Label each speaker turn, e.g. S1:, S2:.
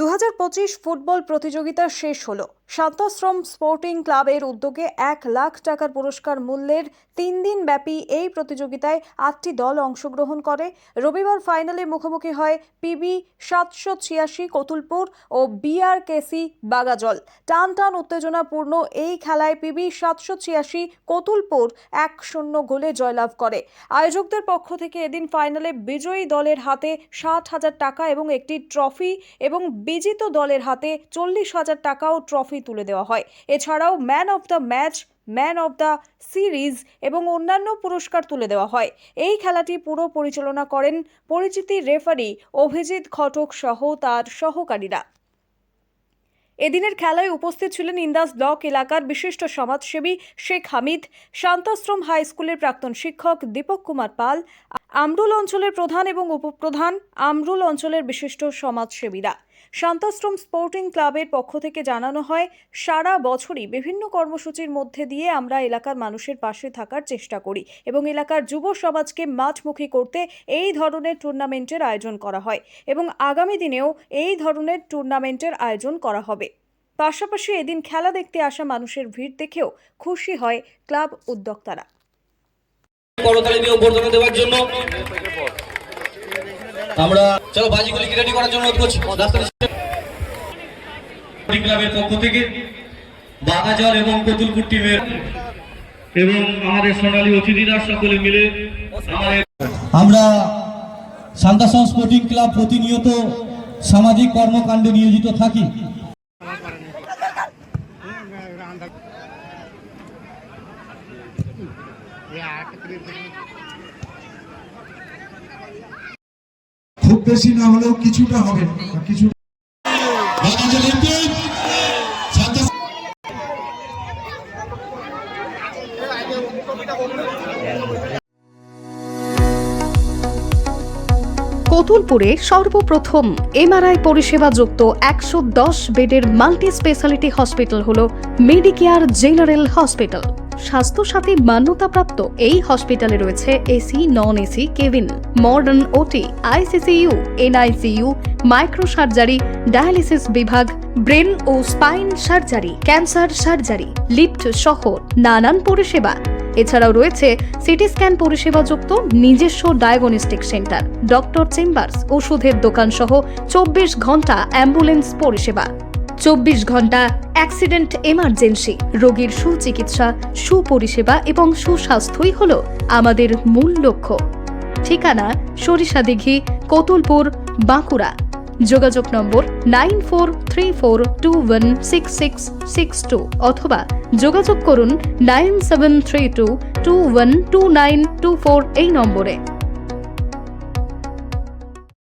S1: 2025 football প্রতিযোগিতা শেষ হলো। শান্তাশ্রম স্পোর্টিং ক্লাবের উদ্যোগে 1 লাখ টাকার পুরস্কার মূল্যের 3 দিন ব্যাপী এই প্রতিযোগিতায় 8টি দল অংশগ্রহণ করে। রবিবার ফাইনালে মুখোমুখি হয় পিবি 786 কতুলপুর ও বিআরকেসি বাগাজল। টান উত্তেজনাপূর্ণ এই খেলায় পিবি 786 কতুলপুর 1-0 গোলে জয়লাভ করে। আয়োজকদের পক্ষ থেকে এদিন ফাইনালে বিজয়ী দলের হাতে 60,000 টাকা এবং একটি ট্রফি এবং বিজিত দলের হাতে 40,000 টাকা ও ট্রফি তুলে দেওয়া হয়। এছাড়াও man of the match, man of the series এবং অন্যান্য পুরস্কার তুলে দেওয়া হয়। এই খেলাটি পুরো পরিচালনা করেন পরিচিতি রেফারি অভিজিৎ ঘটক সহ তার সহকারীরা। এদিনের খেলায় উপস্থিত ছিলেন ইন্দাস ব্লক এলাকার বিশিষ্ট সমাজসেবী শেখ হামিদ, শান্তাশ্রম হাই স্কুলের প্রাক্তন শিক্ষক দীপক কুমার পাল, আমরুল অঞ্চলের প্রধান এবং উপপ্রধান, আমরুল অঞ্চলের বিশিষ্ট সমাজসেবীরা। শান্তাশ্রম স্পোর্টিং ক্লাবের পক্ষ থেকে জানানো হয়, সারা বছরই বিভিন্ন কর্মসূচির মধ্যে দিয়ে আমরা এলাকার মানুষের পাশে থাকার চেষ্টা করি এবং এলাকার যুব সমাজকে মাঠমুখী করতে এই ধরনের টুর্নামেন্টের আয়োজন করা হয় এবং আগামী দিনেও এই ধরনের টুর্নামেন্টের আয়োজন করা হবে। পাশাপাশি এদিন খেলা দেখতে আসা মানুষের ভিড় দেখেও খুশি হয় ক্লাব উদ্যোক্তারা।
S2: আমরা চলো বাজিগুলি রেডি করার জন্য অনুরোধ করছি। ক্লাবের পক্ষ থেকে বাগাজল এবং কতুলপুর টিমের এবং আমাদের সোনালী অতিথিরা সকলে মিলে আমরা শান্তাশ্রম স্পোর্টিং ক্লাব প্রতিনিয়ত সামাজিক কর্মকাণ্ডে নিয়োজিত থাকি।
S3: খুব বেশি না হলেও কিছুটা হবে, কিছু
S4: কতুলপুরে সর্বপ্রথম এমআরআই পরিষেবা যুক্ত 110 বেডের মাল্টি স্পেশালিটি হসপিটাল হল মেডিকেয়ার জেনারেল হসপিটাল। স্বাস্থ্যসাথী মান্যতাপ্রাপ্ত এই হসপিটালে রয়েছে AC, non AC cabin, modern OT, ICCU, NICU, micro surgery, dialysis বিভাগ, ব্রেন ও spine surgery, cancer surgery, lift সহ নানান পরিষেবা। এছাড়াও রয়েছে সিটি স্ক্যান পরিষেবা যুক্ত নিজস্ব ডায়াগনস্টিক সেন্টার, ডক্টর চেম্বার্স, ওষুধের দোকান সহ 24 ঘন্টা অ্যাম্বুলেন্স পরিষেবা, 24 ঘন্টা অ্যাক্সিডেন্ট এমার্জেন্সি। রোগীর সুচিকিৎসা, সুপরিষেবা এবং সুস্বাস্থ্যই হল আমাদের মূল লক্ষ্য। ঠিকানা সরিষাদিঘি, কতুলপুর, বাঁকুড়া। যোগাযোগ নম্বর 9434216662 অথবা যোগাযোগ করুন 9732212924 এই নম্বরে।